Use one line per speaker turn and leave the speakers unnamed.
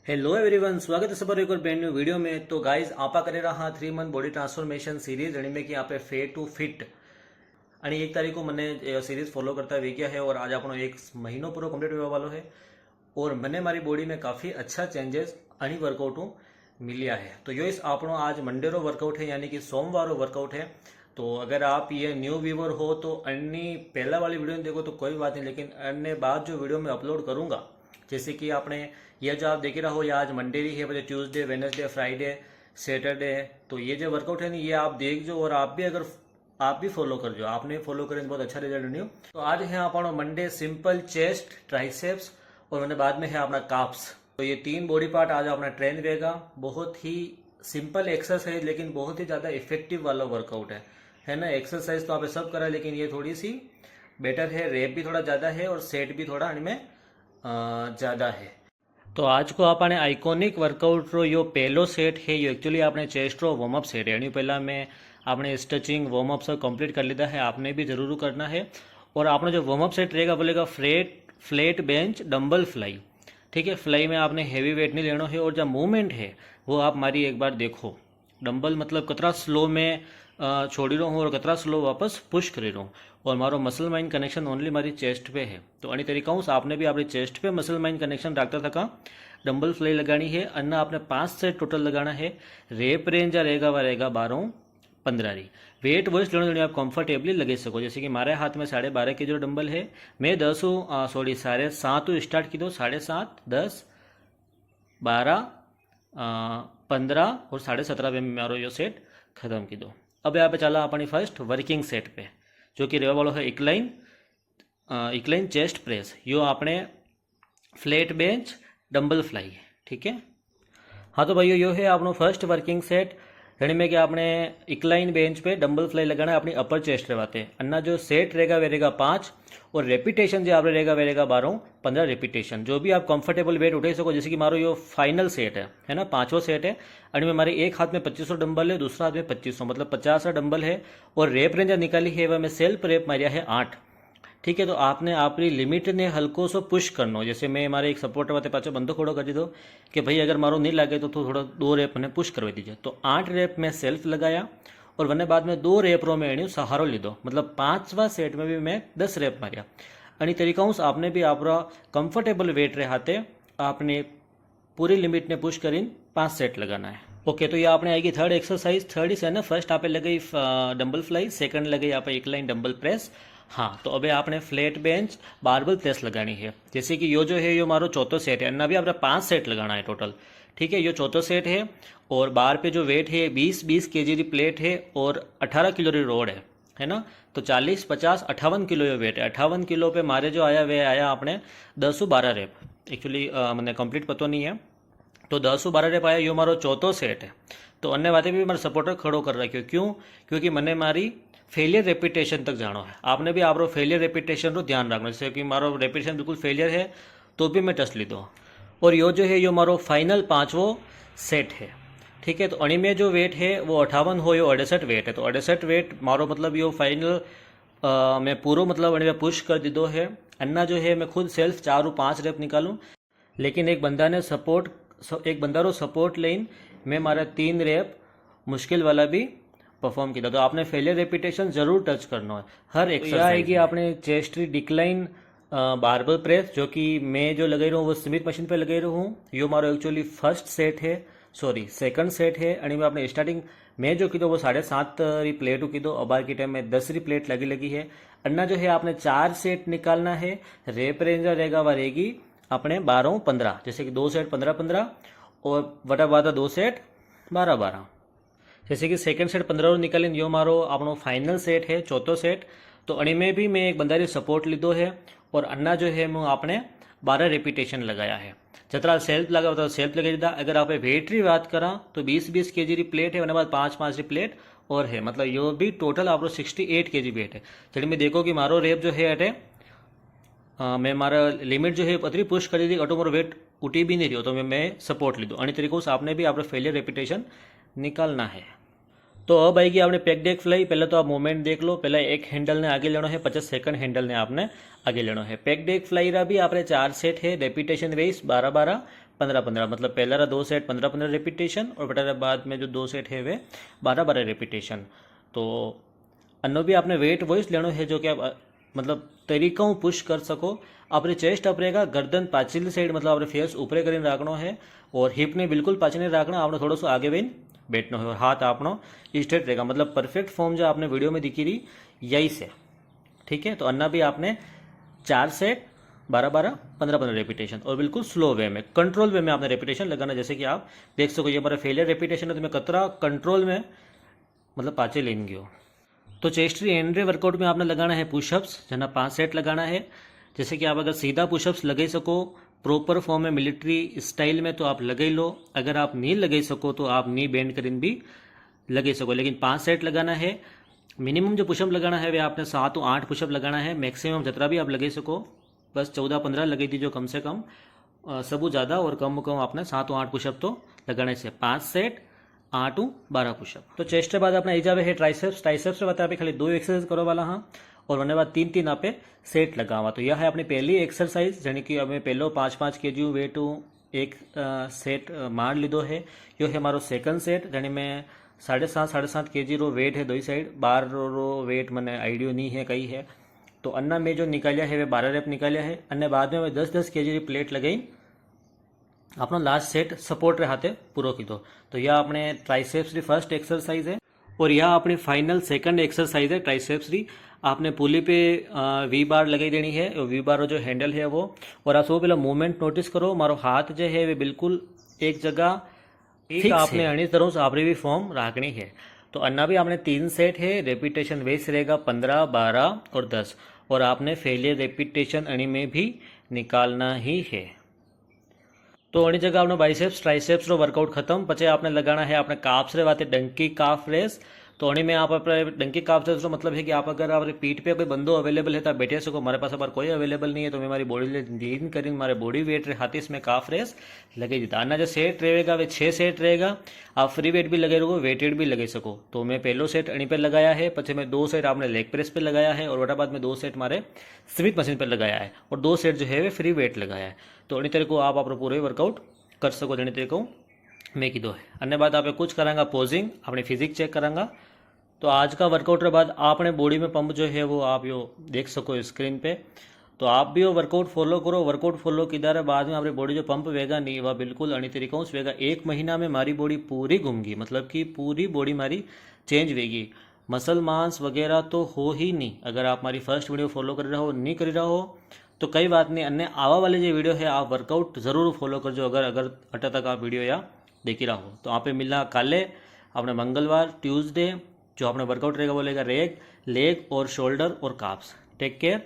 Hello everyone, स्वागत है सब एक और ब्रांड न्यू वीडियो में। तो गाइज आपा करेला हाँ 3 मंथ बॉडी ट्रांसफॉर्मेशन सीरीज जणी में कि आपे फेट टू फिट आणि 1 तारीख को मैंने सीरीज फॉलो करता हुए गया है और आज आपनो 1 महीनो पूरा कंप्लीट होने वालो है और मैंने मारी बॉडी में काफ़ी अच्छा चेंजेस आणि वर्कआउटों मिलिया है। तो यो इस आपनो आज मंडे रो वर्कआउट है यानी कि सोमवार वर्कआउट है। तो अगर आप ये न्यू व्यूवर हो तो अन्य पहला वाली वीडियो देखो तो कोई बात नहीं, लेकिन अन्य बाद जो वीडियो मैं अपलोड करूँगा जैसे कि आपने ये जो आप देख रहा हो या आज मंडे ही है, बजे ट्यूसडे, वेडनेसडे, फ्राइडे, सैटरडे, तो ये जो वर्कआउट है ना ये आप देख जो और आप भी अगर आप भी फॉलो कर जो, आपने फॉलो करें तो बहुत अच्छा रिजल्ट न्यू। तो आज है अपना मंडे सिंपल चेस्ट, ट्राइसेप्स और मैंने बाद में है अपना काप्स। तो ये 3 बॉडी पार्ट आज अपना ट्रेन रहेगा। बहुत ही सिंपल एक्सरसाइज लेकिन बहुत ही ज़्यादा इफेक्टिव वाला वर्कआउट है ना। एक्सरसाइज तो आप सब करा लेकिन ये थोड़ी सी बेटर है, रेप भी थोड़ा ज़्यादा है और सेट भी थोड़ा इनमें ज़्यादा है। तो आज को आपने आइकोनिक वर्कआउट रो यो पहलो सेट है, यो एक्चुअली आपने चेस्ट रो वॉर्मअप सेट है। एनी पहला मैं आपने स्ट्रेचिंग वॉर्मअप सब कंप्लीट कर लीधा है, आपने भी जरूर करना है। और आपने जो वॉर्मअप सेट रहेगा बोलेगा फ्लैट बेंच डंबल फ्लाई। ठीक है, फ्लाई में आपने हैवी वेट नहीं लेना है और जो मूवमेंट है वो आप मारी एक बार देखो। डंबल मतलब कतरा स्लो में छोड़ी रहा हूँ और कतरा स्लो वापस पुश करी रहा हूँ और मारो मसल माइंड कनेक्शन ओनली मारी चेस्ट पे है। तो अनी तरीका हूँ आपने भी अपनी चेस्ट पे मसल माइंड कनेक्शन रखता था का डंबल फ्लाई लगानी है। अन्ना आपने 5 सेट टोटल लगाना है। रेप रेंज रहेगा वह रहेगा 12-15 री। वेट वॉइस लेने आप कंफर्टेबली लगे सको। जैसे कि हमारे हाथ में 12.5 के जो डंबल है, मैं 7.5 स्टार्ट की दो, 7.5, 10, 12, 15 और 17.5 पे मारो यो सेट खत्म की दो। अब यहाँ पे चला अपनी फर्स्ट वर्किंग सेट पे जो कि रेवा वालों है इक्लाइन चेस्ट प्रेस। यो आपने फ्लैट बेंच डंबल फ्लाई। ठीक है, हाँ तो भाइयों यो है आपनो फर्स्ट वर्किंग सेट यानी में कि आपने इक्लाइन बेंच पे डंबल फ्लाई लगाना है अपनी अपर चेस्ट रहते। अन्ना जो सेट रहेगा वे रहेगा 5 और रेपिटेशन जो आप रहेगा वे रहेगा 12-15 रेपिटेशन। जो भी आप कंफर्टेबल वेट उठा सको। जैसे कि मारो यो फाइनल सेट है ना, 5वां सेट है। और में हमारे एक हाथ में 2500 डंबल है, दूसरा हाथ में 2500 मतलब 50 डंबल है और रेप रेंज निकाली है वह मैं सेल्फ रेप मारिया है 8। ठीक है, तो आपने अपनी लिमिट ने हल्को सो पुश करना। जैसे मैं हमारे एक सपोर्टर वाते पाचो बंदो खड़ो कर दीधो कि भाई अगर मारो नहीं लगे तो थोड़ा 2 रेप मैंने पुश करवा दीजिए। तो 8 रेप में सेल्फ लगाया और वरने बाद में 2 रेप रो में एनी सहारो लीधो, मतलब 5वां सेट में भी मैं 10 रेप मारिया। अनी तरीका आपने भी आप कंफर्टेबल वेट रहते आपने पूरी लिमिट ने पुश कर 5 सेट लगाना है। ओके, तो ये आपने आएगी थर्ड एक्सरसाइज। थर्ड इस है ना, फर्स्ट आप लगी डंबल फ्लाई, सेकंड लगी आप एक लाइन डंबल प्रेस। हाँ, तो अबे आपने फ्लैट बेंच बारबल प्रेस लगानी है। जैसे कि यो जो है यो मारो चौथा सेट है, अन्ना भी आपने 5 सेट लगाना है टोटल। ठीक है, यो चौथा सेट है और बार पे जो वेट है 20 केजी की प्लेट है और 18 किलो की रोड है ना। तो 40, 50, 58 किलो ये वेट है। 58 किलो पे मारे जो आया वे आया आपने 10-12 रेप। एक्चुअली मैंने कंप्लीट पता नहीं है, तो 10-12 रेप आया। यो मारो चौथो सेट है। तो अन्य बातें भी मेरा सपोर्टर खड़ो कर रखियो। क्यों? क्योंकि मैंने मारी फेलियर रेपिटेशन तक जानो है। आपने भी आप फेलियर रेपिटेशन रो ध्यान रखना। जैसे कि मारो रेपिटेशन बिल्कुल फेलियर है तो भी मैं टच लीधो। और यो जो है यो मारो फाइनल 5वां सेट है। ठीक है, तो अणी में जो वेट है वो 58 हो, यो 68 वेट है। तो 68 वेट मारो मतलब यो फाइनल मैं पूरा मतलब अणी में पुश कर दीधो है। अन्ना जो है मैं खुद सेल्फ 4-5 रेप निकालूँ, लेकिन एक बंदा ने सपोर्ट लेन मैं मारा 3 रेप मुश्किल वाला भी परफॉर्म किया। तो आपने फेलियर रेपिटेशन जरूर टच करना है हर एक्सरसाइज। आएगी आपने चेस्ट डिक्लाइन बारबल प्रेस जो कि मैं जो लगा रहा हूँ वो स्मिथ मशीन पे लगा रहा हूँ। यो मारो एक्चुअली फर्स्ट सेट है, सॉरी सेकंड सेट है। और आपने स्टार्टिंग में जो कीधो वो 7.5 री प्लेट कीधो, अबार की टाइम में 10 री प्लेट लगी है। अन्ना जो है आपने 4 सेट निकालना है। रेप रेंज रहेगा वह रहेगी अपने 12-15। जैसे कि 2 सेट 15-15 और वटा बाद 2 सेट 12-12। जैसे कि सेकंड सेट 15 निकाली। यो मारो आपनो फाइनल सेट है, चौथो सेट। तो अणी में भी मैं एक बंदा सपोर्ट लीधो है और अन्ना जो है मैं आपने 12 रेपिटेशन लगाया है। जतरा सेल्फ लगा तो सेल्फ लगा दीदा। अगर आप वेट री बात करा तो 20 केजी की प्लेट है, बाद 5 की प्लेट और है, मतलब यो भी टोटल आप 68 केजी वेट है। जब मैं देखो कि मारो रेप जो है अटे मैं मारा लिमिट जो है अतरी पुश करी थी, अटो मारो वेट उठी भी नहीं रही, तो मैं सपोर्ट लीधो। अणी तरीकों से आपने भी आप फेलियर रेपिटेशन निकालना है। तो अब आएगी आपने पैक डेक फ्लाई। पहले तो आप मूवमेंट देख लो। पहले एक हैंडल ने आगे लेना है, 50 सेकंड हैंडल ने आपने आगे लेना है। पैक डेक फ्लाई रा भी आपने 4 सेट है, रेपिटेशन वेस 12-12, 15-15, मतलब पहला 2 सेट 15-15 रेपिटेशन और बटा बाद में जो 2 सेट है वे 12-12 रेपिटेशन। तो अन्नो भी आपने वेट वॉइस लेनो है जो कि आप मतलब तरीकों पुश कर सको। अपने चेस्ट अप रहेगा, गर्दन पाछली साइड मतलब अपने फेस ऊपर कर राखनो है और हिप ने बिल्कुल पाछी नहीं राखना, आपने थोड़ा सा आगे वही बैठना है और हाथ आपनो स्ट्रेट रहेगा। मतलब परफेक्ट फॉर्म जो आपने वीडियो में दिखी रही यही से, ठीक है। तो अन्ना भी आपने 4 सेट 12-12 15-15 रेपिटेशन और बिल्कुल स्लो वे में, कंट्रोल वे में आपने रेपिटेशन लगाना। जैसे कि आप देख सको ये हमारा फेलियर रेपिटेशन है तो मैं कतरा कंट्रोल में मतलब पाचे लेन गयो। तो चेस्ट री एंड रे वर्कआउट में आपने लगाना है पुशअप्स, जना 5 सेट लगाना है। जैसे कि आप अगर सीधा पुशअप्स लगा सको प्रॉपर फॉर्म में मिलिट्री स्टाइल में तो आप लगा लो, अगर आप नी लगा सको तो आप नी बेंड करीन भी लगा सको, लेकिन 5 सेट लगाना है। मिनिमम जो पुशअप लगाना है वे आपने 7 तो 8 पुशअप लगाना है, मैक्सिमम जितना भी आप लगा सको, बस 14-15 लगी थी जो कम से कम, सबू ज़्यादा और कम कम आपने 7 8 पुशअप तो लगाने से 5 सेट 8 12 पुशअप। तो चेस्ट के बाद अपना ई जावे है ट्राइसेप्स। ट्राइसेप्स में आप खाली 2 एक्सरसाइज करो वाला हाँ, और उन्हें बाद 3-3 आप सेट लगावा। तो यह है अपनी पहली एक्सरसाइज जनी कि अमे पहलो 5-5 kg वेट एक सेट मार लीधो है। यो है मारो सेकंड सेट जनी में 7.5 kg रो वेट है दोई साइड, 12 रो वेट मैंने आइडियो नहीं है कई है। तो अन्ना में जो निकालिया है वे 12 रेप निकालिया है, अन्य बाद में 10-10 kg प्लेट लगाई अपना लास्ट सेट सपोर्ट रे हाथे पूरो कीधो। तो यह अपने ट्राइसेप्स री फर्स्ट एक्सरसाइज है और यह अपनी फाइनल सेकंड एक्सरसाइज है ट्राइसेप्स री। आपने पुली पे वी बार लगाई देनी है, वी बार जो हैंडल है वो, और आप सब पहला मूवमेंट नोटिस करो, मारो हाथ जो है वे बिल्कुल एक जगह फिक्स आपने अणी तरह से आपरी भी फॉर्म रखनी है। तो अन्ना भी आपने 3 सेट है, रेपिटेशन वेस रहेगा 15 12 और 10, और आपने फेलियर रेपिटेशन अणी में भी निकालना ही है। तो अणी जगह आपने बाइसेप्स ट्राइसेप्स रो वर्कआउट खत्म, पचे आपने लगाना है आपने काफ्स रे वाते डंकी काफ रेस। तो अणी में आप अपने डंकी काफ रेस रो मतलब है कि आप अगर आपने पीठ पे कोई बंदो अवेलेबल है तो आप बैठे सको, हमारे पास अगर कोई अवेलेबल नहीं है तो मैं हमारी बॉडी लीन करी हमारे बॉडी वेट रे हाथी इसमें काफ रेस लगे देता। अन्ना जो सेट रहेगा वे 6 सेट रहेगा, आप फ्री वेट भी लगे रहो वेटेड भी लगे सको। तो मैं पहलो सेट अणी पे लगाया है, पचे मैं 2 सेट आपने लेग प्रेस पे लगाया है और वटा बाद में 2 सेट मारे स्मिथ मशीन पर लगाया है और 2 सेट जो है वे फ्री वेट लगाया है। तो अणी तरह को आप अपना पूरे वर्कआउट कर सको जनी तरीके को मैं कीधो है। अन्य बाद आप कुछ करांगा पोजिंग, अपनी फिजिक चेक करांगा। तो आज का वर्कआउट के बाद आपने बॉडी में पंप जो है वो आप यो देख सको स्क्रीन पे। तो आप भी वो वर्कआउट फॉलो करो, वर्कआउट फॉलो किधर है बाद में आपकी बॉडी जो पंप वेगा नहीं वह बिल्कुल अणी तरीकों से वेगा। 1 महीना में मारी बॉडी पूरी घूमगी, मतलब कि पूरी बॉडी मारी चेंज वेगी, मसल मांस वगैरह तो हो ही नहीं। अगर आप हमारी फर्स्ट वीडियो फॉलो कर रहे हो नहीं कर रहा हो तो कई बात नहीं, अन्य आवा वाली जो वीडियो है आप वर्कआउट ज़रूर फॉलो करजो अगर अगर अटा तक आप वीडियो या देखी रहा हो। तो आप मिलना काले अपने मंगलवार ट्यूसडे, जो अपने वर्कआउट रहेगा वो लेगा रेग लेग और शोल्डर और काप्स। Take care,